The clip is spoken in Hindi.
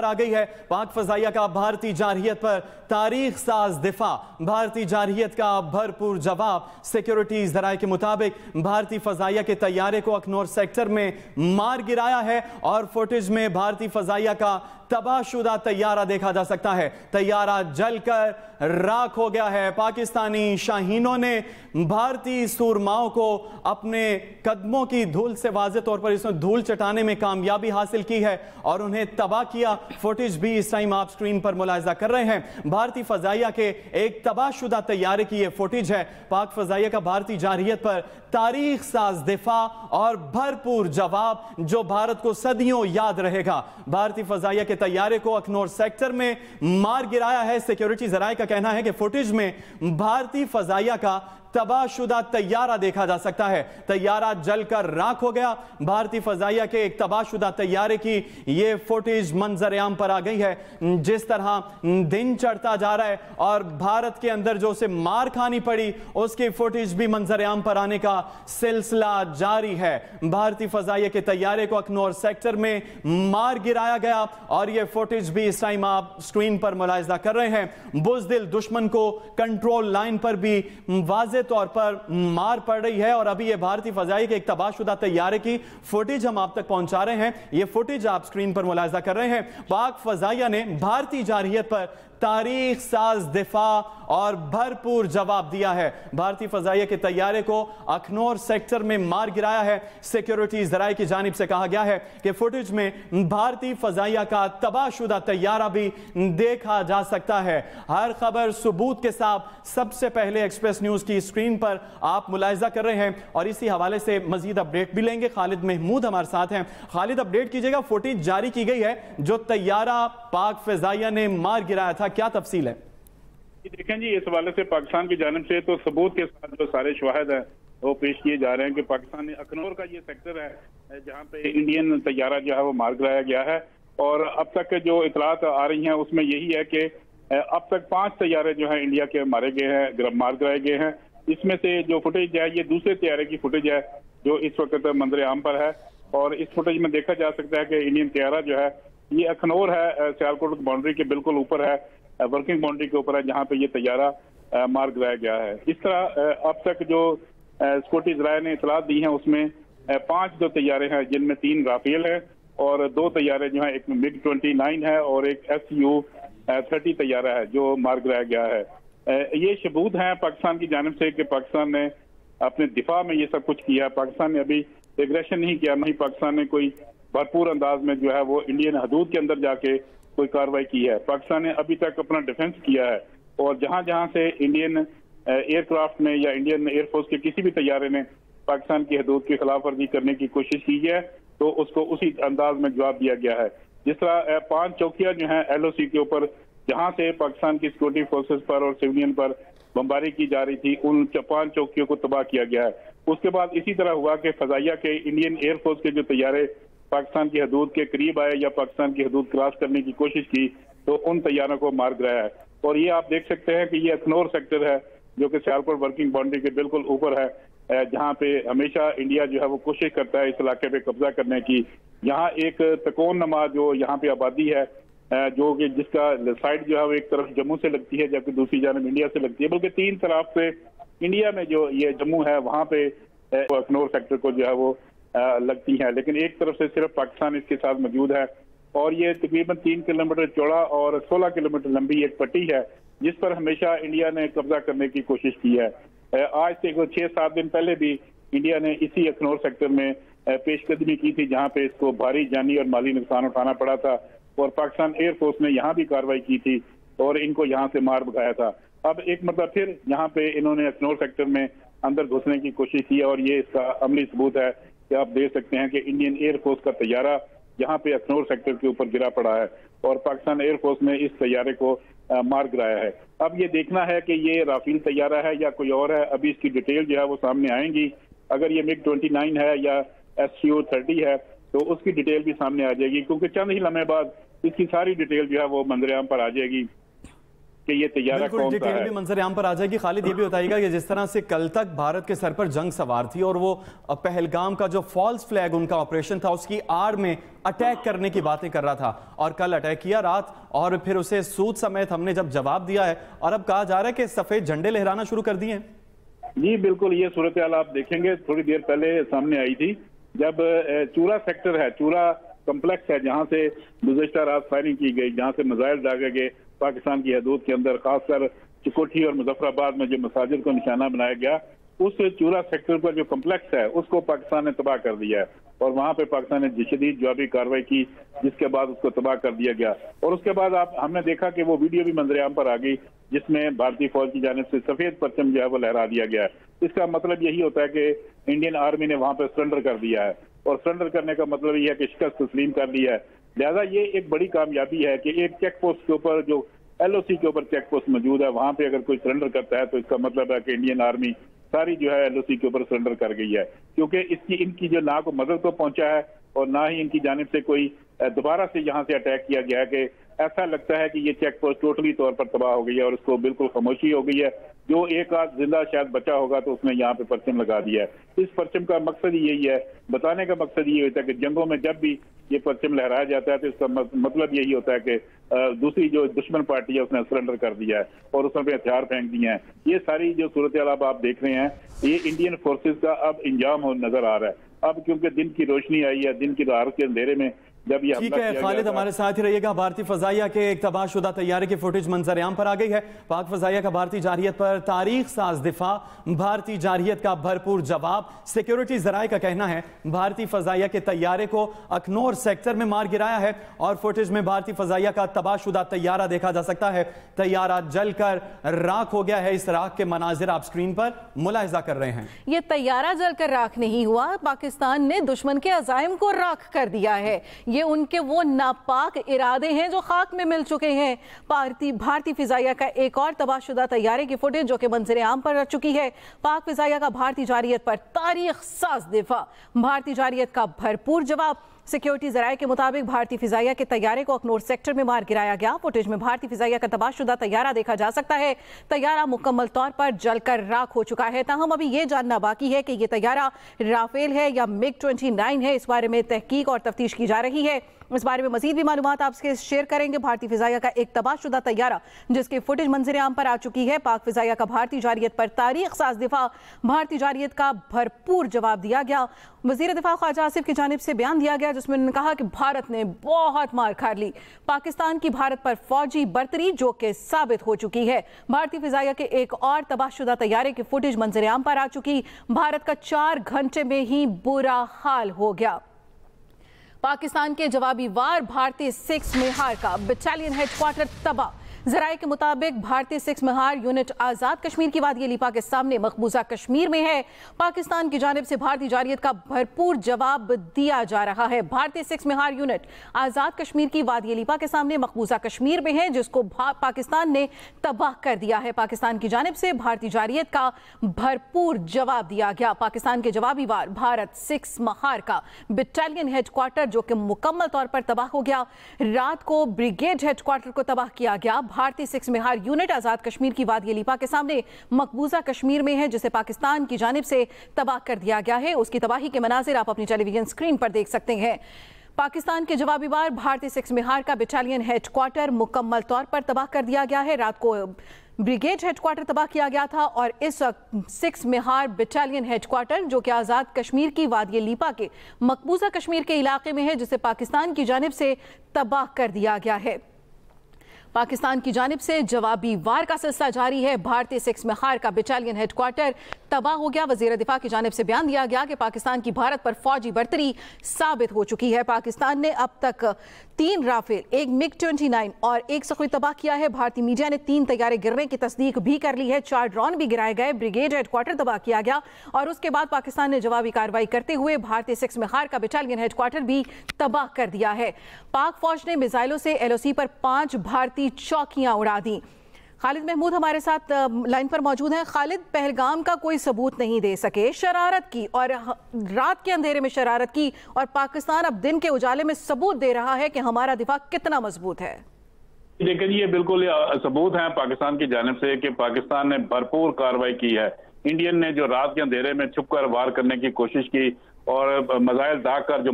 आ गई है। पाक फजाइया का भारतीय जारहियत पर तारीख साज दिफा, भारतीय जारहियत का भरपूर जवाब। सिक्योरिटी जराये के मुताबिक भारतीय फजाइया के तैयारे को अखनौर सेक्टर में मार गिराया है और फुटेज में भारतीय फजाइया का तबाहशुदा तैयारा देखा जा सकता है। तैयारा जलकर राख हो गया है। पाकिस्तानी शाहीनों ने भारतीय सूरमाओं को अपने कदमों की धूल से वाज़ेह तौर पर इसमें धूल चटाने में कामयाबी हासिल की है और उन्हें तबाह किया। फुटेज भी इस टाइम आप स्क्रीन पर मुलाहिजा कर रहे हैं। भारतीय फजाइया के एक तबाहशुदा तैयारे की यह फुटेज है। पाक फजाइया का भारतीय जारहियत पर तारीख साज दिफा और भरपूर जवाब जो भारत को सदियों याद रहेगा। भारतीय फजाइया के तैयारे को अखनौर सेक्टर में मार गिराया है। सिक्योरिटी जराये का कहना है कि फुटेज में भारतीय फजाइया का तबाहशुदा तैयारा देखा जा सकता है। तैयारा जलकर राख हो गया। भारतीय फजाइया के एक तबाहशुदा तैयारे की यह फुटेज मंजर आम पर आ गई है। जिस तरह दिन चढ़ता जा रहा है और भारत के अंदर जो उसे मार खानी पड़ी उसकी फुटेज भी मंजर आम पर आने का सिलसिला जारी है। भारतीय फजाइया के तैयारे को अखनौर सेक्टर में मार गिराया गया और यह फुटेज भी इस टाइम आप स्क्रीन पर मुलाहिजा कर रहे हैं। बुज़दिल दुश्मन को कंट्रोल लाइन पर भी वाज़ेह तौर पर मार पड़ रही है और अभी यह भारतीय फजाइया के एक तबाहशुदा तैयारे की फुटेज हम आप तक पहुंचा रहे हैं। यह फुटेज आप स्क्रीन पर मुलाहिजा कर रहे हैं। पाक फजाइया ने भारतीय जारहियत पर तारीख साज दिफा और भरपूर जवाब दिया है। भारतीय फजाइया के तैयारे को अखनौर सेक्टर में मार गिराया है। सिक्योरिटी जराये की जानिब से कहा गया है कि फुटेज में भारतीय फजाइया का तबाहशुदा तैयारा भी देखा जा सकता है। हर खबर सबूत के साथ सबसे पहले एक्सप्रेस न्यूज की स्क्रीन पर आप मुलाहिजा कर रहे हैं और इसी हवाले से मजीद अपडेट भी लेंगे। खालिद महमूद हमारे साथ हैं। खालिद, अपडेट कीजिएगा। फुटेज जारी की गई है जो तैयारा पाक फजाइया ने मार गिराया था, क्या तफसील है? देखें जी, इस हवाले से पाकिस्तान की जानिब से तो सबूत के साथ जो सारे शवाहिद हैं वो पेश किए जा रहे हैं कि पाकिस्तान ने अखनौर का ये सेक्टर है जहां पे इंडियन तैयारा जो है वो मार गिराया गया है और अब तक जो इतलात आ रही हैं उसमें यही है कि अब तक 5 तैयारे जो है इंडिया के मारे गए हैं, मार गिराए गए हैं। इसमें से जो फुटेज है ये दूसरे तैयारे की फुटेज है जो इस वक्त मंजर आम पर है और इस फुटेज में देखा जा सकता है कि इंडियन तैयारा जो है ये अखनौर है, सियालकोट बाउंड्री के बिल्कुल ऊपर है, वर्किंग बाउंड्री के ऊपर है जहां पे ये तैयारा मार गिराया गया है। इस तरह अब तक जो सिक्योरिटी जराये ने इतलात दी हैं उसमें 5 जो तैयारे हैं जिनमें 3 राफेल है और 2 तैयारे जो है, एक MiG-29 है और एक Su-30 तैयारा है जो मार गिराया गया है। ये सबूत हैं पाकिस्तान की जानिब से कि पाकिस्तान ने अपने दिफा में ये सब कुछ किया। पाकिस्तान ने अभी एग्रेशन नहीं किया, नहीं पाकिस्तान ने कोई भरपूर अंदाज में जो है वो इंडियन हदूद के अंदर जाके कोई कार्रवाई की है। पाकिस्तान ने अभी तक अपना डिफेंस किया है और जहां जहां से इंडियन एयरक्राफ्ट ने या इंडियन एयरफोर्स के किसी भी तैयारे ने पाकिस्तान की हदूद की खिलाफ वर्जी करने की कोशिश की है तो उसको उसी अंदाज में जवाब दिया गया है। जिस तरह 5 चौकियां जो हैं LOC के ऊपर जहां से पाकिस्तान की सिक्योरिटी फोर्सेस पर और सिविलियन पर बमबारी की जा रही थी, उन 5 चौकियों को तबाह किया गया है। उसके बाद इसी तरह हुआ कि फजाइया के इंडियन एयरफोर्स के जो तैयारे पाकिस्तान की हदूद के करीब आए या पाकिस्तान की हदूद क्रॉस करने की कोशिश की तो उन तैयारों को मार गिराया है। और ये आप देख सकते हैं कि ये अखनौर सेक्टर है जो कि सियालकोट वर्किंग बाउंड्री के बिल्कुल ऊपर है, जहां पे हमेशा इंडिया जो है वो कोशिश करता है इस इलाके पे कब्जा करने की। यहाँ एक तकोन नमा जो यहाँ पे आबादी है जो कि जिसका साइड जो है वो एक तरफ जम्मू से लगती है जबकि दूसरी जानब इंडिया से लगती है, बल्कि 3 तरफ से इंडिया में जो ये जम्मू है वहां पे अखनौर सेक्टर को जो है वो लगती है, लेकिन एक तरफ से सिर्फ पाकिस्तान इसके साथ मौजूद है। और ये तकरीबन 3 किलोमीटर चौड़ा और 16 किलोमीटर लंबी एक पट्टी है जिस पर हमेशा इंडिया ने कब्जा करने की कोशिश की है। आज से 6-7 दिन पहले भी इंडिया ने इसी अखनौर सेक्टर में पेशकदमी की थी जहां पे इसको भारी जानी और माली नुकसान उठाना पड़ा था और पाकिस्तान एयरफोर्स ने यहाँ भी कार्रवाई की थी और इनको यहाँ से मार भगाया था। अब एक मतलब फिर यहाँ पे इन्होंने अखनौर सेक्टर में अंदर घुसने की कोशिश की और ये इसका अमली सबूत है कि आप देख सकते हैं कि इंडियन एयरफोर्स का तैयारा यहाँ पे अखनौर सेक्टर के ऊपर गिरा पड़ा है और पाकिस्तान एयरफोर्स ने इस तैयारे को मार गिराया है। अब ये देखना है कि ये राफेल तैयारा है या कोई और है, अभी इसकी डिटेल जो है वो सामने आएंगी। अगर ये MiG-29 है या Su-30 है तो उसकी डिटेल भी सामने आ जाएगी क्योंकि चंद ही लम्हे बाद इसकी सारी डिटेल जो है वो मंजर आम पर आ जाएगी। कि ये तैयारा कौन सा है। भी मंजर आम पर आ जाएगी। खालिद, ये भी बताइएगा कि जिस तरह से कल तक भारत के सर पर जंग सवार थी और वो पहलगाम का जो फॉल्स फ्लैग उनका ऑपरेशन था उसकी आड़ में अटैक करने की बातें कर रहा था, और कल अटैक किया रात, और फिर उसे सूद समेत हमने जब जवाब दिया है, और अब कहा जा रहा है कि सफेद झंडे लहराना शुरू कर दिए हैं। जी बिल्कुल, ये सूरत हाल आप देखेंगे थोड़ी देर पहले सामने आई थी, जब चूरा सेक्टर है, चूरा कम्प्लेक्स है, जहां से गुज़श्ता रात फायरिंग की गई, जहां से मिसाइल दागे गए पाकिस्तान की हदूद के अंदर, खासकर चिकोठी और मुजफ्फराबाद में जो मसाजिद को निशाना बनाया गया, उस चूरा सेक्टर पर जो कम्प्लेक्स है उसको पाकिस्तान ने तबाह कर दिया है, और वहां पे पाकिस्तान ने शदीद जवाबी कार्रवाई की, जिसके बाद उसको तबाह कर दिया गया। और उसके बाद हमने देखा कि वो वीडियो भी मंजरेआम पर आ गई, जिसमें भारतीय फौज की जानिब से सफेद परचम जो है वो लहरा दिया गया है। इसका मतलब यही होता है कि इंडियन आर्मी ने वहां पर सरेंडर कर दिया है, और सरेंडर करने का मतलब ये है कि शिकस्त तस्लीम कर ली है। लिहाजा ये एक बड़ी कामयाबी है कि एक चेक पोस्ट के ऊपर, जो LOC के ऊपर चेक पोस्ट मौजूद है, वहां पे अगर कोई सरेंडर करता है तो इसका मतलब है कि इंडियन आर्मी सारी जो है LOC के ऊपर सरेंडर कर गई है, क्योंकि इनकी जो ना को मदद तो पहुंचा है और ना ही इनकी जानिब से कोई दोबारा से यहाँ से अटैक किया गया है कि ऐसा लगता है कि ये चेक पोस्ट टोटली तौर पर तबाह हो गई है और उसको बिल्कुल खामोशी हो गई है। जो एक आध जिंदा शायद बचा होगा तो उसने यहाँ पे परचम लगा दिया है। इस परचम का मकसद ही यही है, बताने का मकसद ये होता है कि जंगों में जब भी ये परचम लहराया जाता है तो इसका मतलब यही होता है कि दूसरी जो दुश्मन पार्टी है उसने सरेंडर कर दिया है और उसने हथियार फेंक दिए हैं। ये सारी जो सूरत हाल आप देख रहे हैं, ये इंडियन फोर्सेज का अब इंजाम नजर आ रहा है। अब क्योंकि दिन की रोशनी आई है, दिन की रात के अंधेरे में जब ये ठीक है खालिद, हमारे साथ ही रहिएगा। भारतीय फजाइया के एक तबाहशुदा तैयारे की फुटेज मंजर-ए-आम पर आ गई है। पाक फजाइया का भारतीय जारहियत पर तारीख साज दिफा, भारतीय जारहियत का भरपूर जवाब। सिक्योरिटी जराये का कहना है भारतीय फजाइया के तैयारे को अखनौर सेक्टर में मार गिराया है, और फुटेज में भारतीय फजाइया का तबाहशुदा तैयारा देखा जा सकता है। तैयारा जलकर राख हो गया है। इस राख के मनाजिर आप स्क्रीन पर मुलाहिजा कर रहे हैं। यह तैयारा जलकर राख नहीं हुआ, पाकिस्तान ने दुश्मन के अज़ाइम को राख कर दिया है। ये उनके वो नापाक इरादे हैं जो खाक में मिल चुके हैं। भारतीय फिजाइया का एक और तबाहशुदा तैयारे की फुटेज जो कि मंजर-ए-आम पर रख चुकी है। पाक फिजाइया का भारतीय जारहियत पर तारीख साज दिफा, भारतीय जारहियत का भरपूर जवाब। सिक्योरिटी जराये के मुताबिक भारतीय फिजाइया के तैयारे को अखनौर सेक्टर में मार गिराया गया। फुटेज में भारतीय फिजाइया का तबाहशुदा तैयारा देखा जा सकता है। तैयारा मुकम्मल तौर पर जलकर राख हो चुका है। ताहम अभी ये जानना बाकी है कि यह तैयारा राफेल है या MiG-29 है। इस बारे में तहकीक और तफ्तीश की जा रही है। इस बारे में मजीद भी मालूमात आपसे शेयर करेंगे। भारतीय फिजाइया का एक तबाहशुदा तैयारा जिसकी फुटेज मंजर-ए-आम पर आ चुकी है। पाक फिजाइया का भारतीय जारहियत पर तारीख साज दिफा, भारतीय जारहियत का भरपूर जवाब दिया गया। वजीर दिफा ख्वाजा आसिफ की जानिब से बयान दिया गया जिसमें उन्होंने कहा कि भारत ने बहुत मार खा ली। पाकिस्तान की भारत पर फौजी बर्तरी जो कि साबित हो चुकी है। भारतीय फिजाइया के एक और तबाहशुदा तैयारे की फुटेज मंजर-ए-आम पर आ चुकी। भारत का 4 घंटे में ही बुरा हाल हो गया। पाकिस्तान के जवाबी वार भारतीय 6 मेहार का बटालियन हेडक्वार्टर तबाह। जराये के मुताबिक भारतीय 6 मेहार यूनिट आजाद कश्मीर की वादी लिपा के सामने मकबूजा कश्मीर में है। पाकिस्तान की जानिब से भारतीय जारहियत का भरपूर जवाब दिया जा रहा है। भारतीय 6 मेहार यूनिट आजाद कश्मीर की वादी लिपा के सामने मकबूजा कश्मीर में है, जिसको पाकिस्तान ने तबाह कर दिया है। पाकिस्तान की जानिब से भारतीय जारहियत का भरपूर जवाब दिया गया। पाकिस्तान के जवाबी वार भारत 6 मेहार का बटालियन हेडक्वार्टर जो कि मुकम्मल तौर पर तबाह हो गया। रात को ब्रिगेड हेडक्वार्टर को तबाह किया गया। भारतीय 6 मेहार यूनिट आजाद कश्मीर की वादी लिपा के सामने मकबूजा कश्मीर में है, जिसे पाकिस्तान की जानिब से तबाह कर दिया गया है। उसकी तबाही के मनाजिर आप अपनी टेलीविजन स्क्रीन पर देख सकते हैं। पाकिस्तान के जवाबी वार भारतीय 6 मेहार का बटालियन हेडक्वार्टर मुकम्मल तौर पर तबाह कर दिया गया है। रात को ब्रिगेड हेडक्वार्टर तबाह किया गया था और इस 6 मेहार बटालियन हेडक्वार्टर जो कि आज़ाद कश्मीर की वादी लिपा के मकबूजा कश्मीर के इलाके में है, जिसे पाकिस्तान की जानिब से तबाह कर दिया गया है। पाकिस्तान की जानिब से जवाबी वार का सिलसिला जारी है। भारतीय 6 मेहार का बटालियन हेडक्वार्टर तबाह हो गया। वजीर दिफा की जानिब से बयान दिया गया कि पाकिस्तान की भारत पर फौजी बर्तरी साबित हो चुकी है। पाकिस्तान ने अब तक 3 राफेल, एक MiG-29 और एक सखुई तबाह किया है। भारतीय मीडिया ने 3 तैयारे गिरने की तस्दीक भी कर ली है। 4 ड्रोन भी गिराए गए। ब्रिगेड हेडक्वार्टर तबाह किया गया और उसके बाद पाकिस्तान ने जवाबी कार्रवाई करते हुए भारतीय 6 मेहार का बटालियन हेडक्वार्टर भी तबाह कर दिया है। पाक फौज ने मिसाइलों से LOC पर 5 भारतीय चौकियां उड़ा दी। खालिद महमूद हमारे साथ लाइन पर मौजूद हैं। खालिद, पहलगाम का कोई सबूत नहीं दे सके, शरारत की और रात के अंधेरे में शरारत की, और पाकिस्तान अब दिन के उजाले में सबूत दे रहा है कि हमारा दिफा कितना मजबूत है। देखिए जी, ये बिल्कुल सबूत हैं पाकिस्तान की जानिब से कि पाकिस्तान ने भरपूर कार्रवाई की है। इंडियन ने जो रात के अंधेरे में छुपकर वार करने की कोशिश की और मिसाइल दाग कर जो